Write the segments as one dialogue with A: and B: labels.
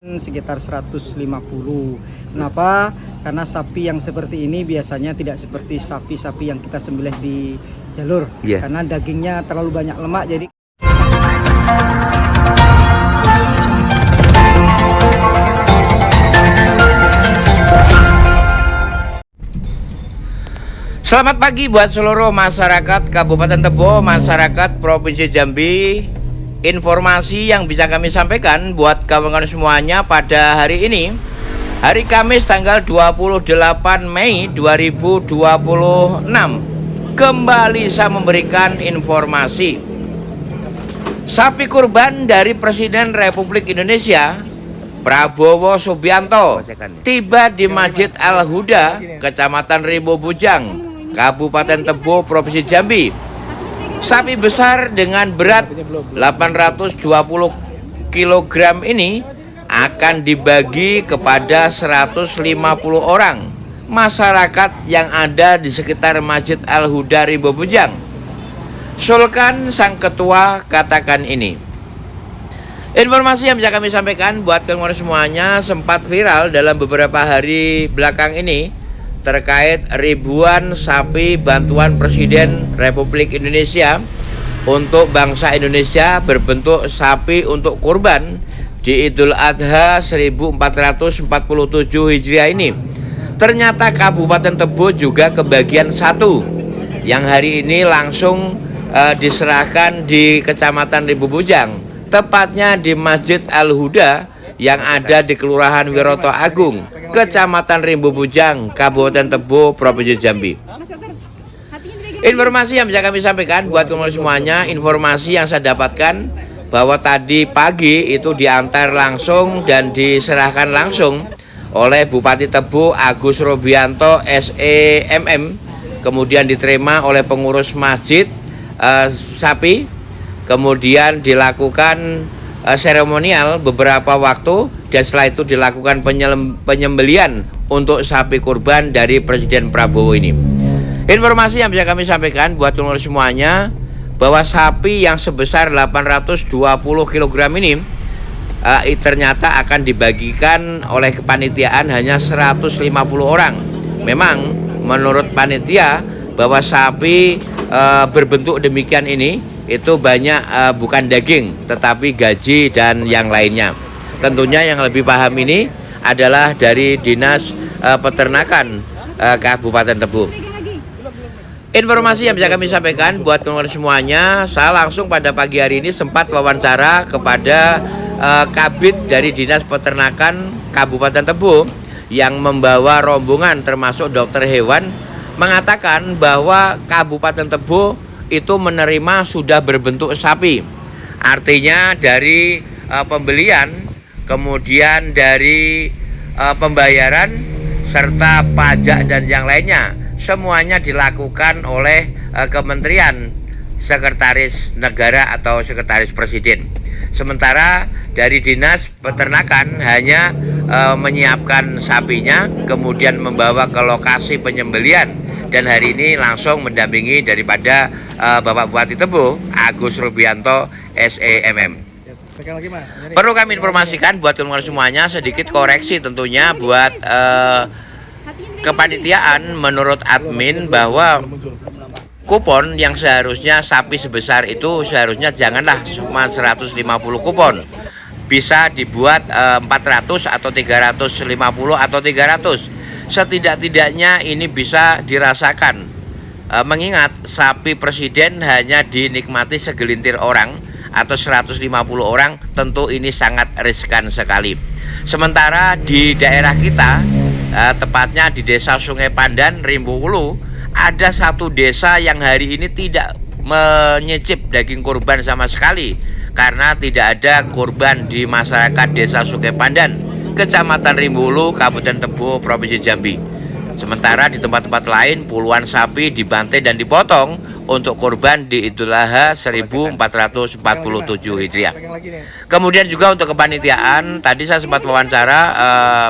A: Sekitar 150. Kenapa? Karena sapi yang seperti ini biasanya tidak seperti sapi-sapi yang kita sembelih di jalur. Karena dagingnya terlalu banyak lemak, jadi
B: Selamat pagi buat seluruh masyarakat Kabupaten Tebo, masyarakat Provinsi Jambi. Informasi yang bisa kami sampaikan buat kawan-kawan semuanya pada hari ini, hari Kamis tanggal 28 Mei 2026. Kembali saya memberikan informasi. Sapi kurban dari Presiden Republik Indonesia Prabowo Subianto tiba di Masjid Al-Huda, Kecamatan Rimbo Bujang, Kabupaten Tebo, Provinsi Jambi. Sapi besar dengan berat 820 kg ini akan dibagi kepada 150 orang masyarakat yang ada di sekitar Masjid Al-Huda Rimbo Bujang. Sulkan sang ketua katakan ini. Informasi yang bisa kami sampaikan buat kawan-kawan semuanya, sempat viral dalam beberapa hari belakang ini terkait ribuan sapi bantuan Presiden Republik Indonesia untuk bangsa Indonesia berbentuk sapi untuk kurban di Idul Adha 1447 Hijriah ini. Ternyata Kabupaten Tebo juga kebagian satu yang hari ini langsung diserahkan di Kecamatan Rimbo Bujang, tepatnya di Masjid Al-Huda yang ada di Kelurahan Wiroto Agung, Kecamatan Rimbo Bujang, Kabupaten Tebo, Provinsi Jambi. Informasi yang bisa kami sampaikan buat kamu semuanya, informasi yang saya dapatkan bahwa tadi pagi itu diantar langsung dan diserahkan langsung oleh Bupati Tebo Agus Robianto SEMM, kemudian diterima oleh pengurus masjid sapi, kemudian dilakukan seremonial beberapa waktu, dan setelah itu dilakukan penyembelian untuk sapi kurban dari Presiden Prabowo ini. Informasi yang bisa kami sampaikan buat teman-teman semuanya bahwa sapi yang sebesar 820 kg ini ternyata akan dibagikan oleh kepanitiaan hanya 150 orang. Memang menurut panitia bahwa sapi berbentuk demikian ini itu banyak bukan daging tetapi gaji dan yang lainnya. Tentunya yang lebih paham ini adalah dari Dinas Peternakan Kabupaten Tebo. Informasi yang bisa kami sampaikan buat teman-teman semuanya, saya langsung pada pagi hari ini sempat wawancara kepada Kabid dari Dinas Peternakan Kabupaten Tebo yang membawa rombongan termasuk dokter hewan, mengatakan bahwa Kabupaten Tebo itu menerima sudah berbentuk sapi. Artinya dari pembelian, kemudian dari pembayaran serta pajak dan yang lainnya, semuanya dilakukan oleh Kementerian Sekretaris Negara atau Sekretaris Presiden. Sementara dari Dinas Peternakan hanya menyiapkan sapinya, kemudian membawa ke lokasi penyembelian, dan hari ini langsung mendampingi daripada Bapak Bupati Tebo Agus Robianto SEMM. Perlu kami informasikan buat teman-teman semuanya, sedikit koreksi tentunya buat kepanitiaan. Menurut admin bahwa kupon yang seharusnya sapi sebesar itu seharusnya janganlah cuma 150 kupon, bisa dibuat 400 atau 350 atau 300. Setidak-tidaknya ini bisa dirasakan, mengingat sapi presiden hanya dinikmati segelintir orang atau 150 orang, tentu ini sangat riskan sekali. Sementara di daerah kita, tepatnya di desa Sungai Pandan, Rimbo Ulu, ada satu desa yang hari ini tidak menyicip daging kurban sama sekali karena tidak ada kurban di masyarakat desa Sungai Pandan, Kecamatan Rimbo Ulu, Kabupaten Tebo, Provinsi Jambi. Sementara di tempat-tempat lain puluhan sapi dibantai dan dipotong untuk kurban di Idul Adha 1447 Hijriah. Kemudian juga untuk kepanitiaan, tadi saya sempat wawancara,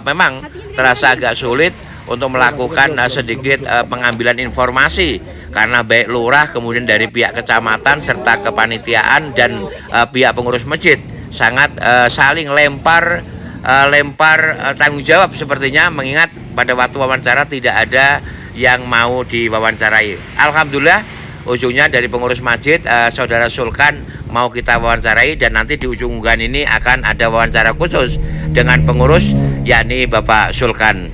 B: memang terasa agak sulit untuk melakukan sedikit pengambilan informasi karena baik lurah, kemudian dari pihak kecamatan serta kepanitiaan dan pihak pengurus masjid sangat saling lempar lempar tanggung jawab sepertinya, mengingat pada waktu wawancara tidak ada yang mau diwawancarai. Alhamdulillah ujungnya dari pengurus masjid Saudara Sulkan mau kita wawancarai, dan nanti di ujung unggahan ini akan ada wawancara khusus dengan pengurus yakni Bapak Sulkan.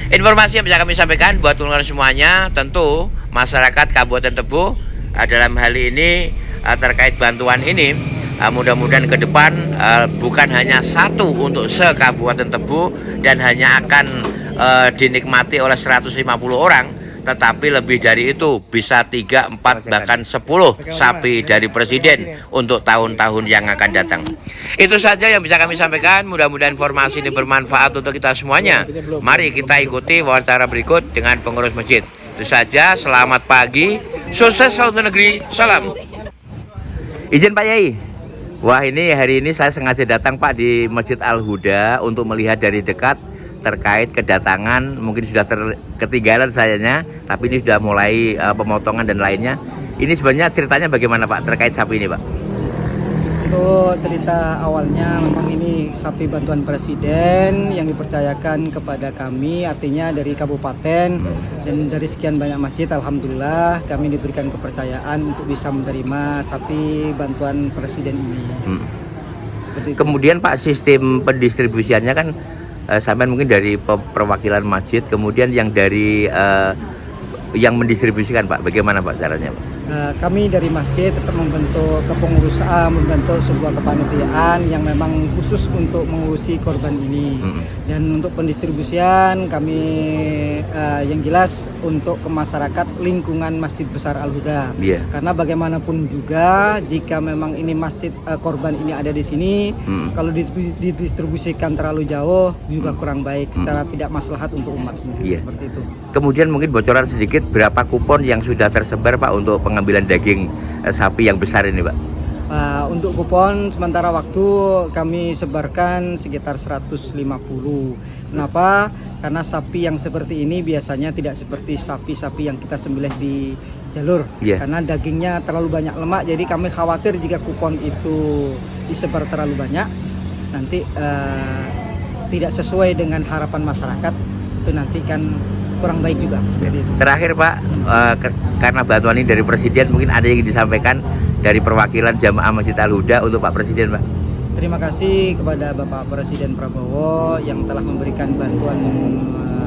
B: Informasi yang bisa kami sampaikan buat teman-teman semuanya, tentu masyarakat Kabupaten Tebo dalam hal ini terkait bantuan ini, mudah-mudahan ke depan bukan hanya satu untuk se-Kabupaten Tebo dan hanya akan dinikmati oleh 150 orang, tetapi lebih dari itu, bisa 3, 4, bahkan 10 sapi dari Presiden untuk tahun-tahun yang akan datang. Itu saja yang bisa kami sampaikan, mudah-mudahan informasi ini bermanfaat untuk kita semuanya. Mari kita ikuti wawancara berikut dengan pengurus masjid. Itu saja, selamat pagi, sukses selalu negeri, salam. Izin Pak Yai. Wah, ini hari ini saya sengaja datang Pak di Masjid Al-Huda untuk melihat dari dekat terkait kedatangan, mungkin sudah ketinggalan sayanya, tapi ini sudah mulai pemotongan dan lainnya. Ini sebenarnya ceritanya bagaimana Pak terkait sapi ini Pak?
A: Untuk cerita awalnya memang ini sapi bantuan Presiden yang dipercayakan kepada kami, artinya dari kabupaten dan dari sekian banyak masjid. Alhamdulillah kami diberikan kepercayaan untuk bisa menerima sapi bantuan Presiden ini. Seperti itu. Kemudian Pak, sistem pendistribusiannya kan sampai mungkin dari perwakilan masjid, kemudian yang dari yang mendistribusikan Pak, bagaimana Pak caranya Pak? Kami dari masjid tetap membentuk kepengurusan, membentuk sebuah kepanitiaan yang memang khusus untuk mengurusi korban ini. Dan untuk pendistribusian kami yang jelas untuk ke masyarakat lingkungan Masjid Besar Al-Huda. Karena bagaimanapun juga jika memang ini masjid korban ini ada di sini, kalau didistribusikan terlalu jauh juga kurang baik, secara tidak maslahat untuk umatnya. Seperti itu. Kemudian mungkin bocoran sedikit berapa kupon yang sudah tersebar Pak untuk pengambilan daging sapi yang besar ini Pak? Untuk kupon sementara waktu kami sebarkan sekitar 150. Kenapa? Karena sapi yang seperti ini biasanya tidak seperti sapi-sapi yang kita sembelih di jalur. Karena dagingnya terlalu banyak lemak, jadi kami khawatir jika kupon itu disebar terlalu banyak, nanti tidak sesuai dengan harapan masyarakat, itu nanti kan kurang baik juga seperti itu. Terakhir Pak, karena bantuan ini dari Presiden, mungkin ada yang disampaikan dari perwakilan jamaah Masjid Al-Huda untuk Pak Presiden Pak? Terima kasih kepada Bapak Presiden Prabowo yang telah memberikan bantuan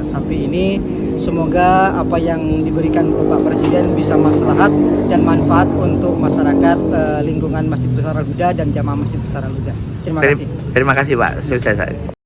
A: sapi ini. Semoga apa yang diberikan Bapak Presiden bisa maslahat dan manfaat untuk masyarakat lingkungan Masjid Besar Al-Huda dan jamaah Masjid Besar Al-Huda. Terima kasih. Terima kasih Pak, sukses.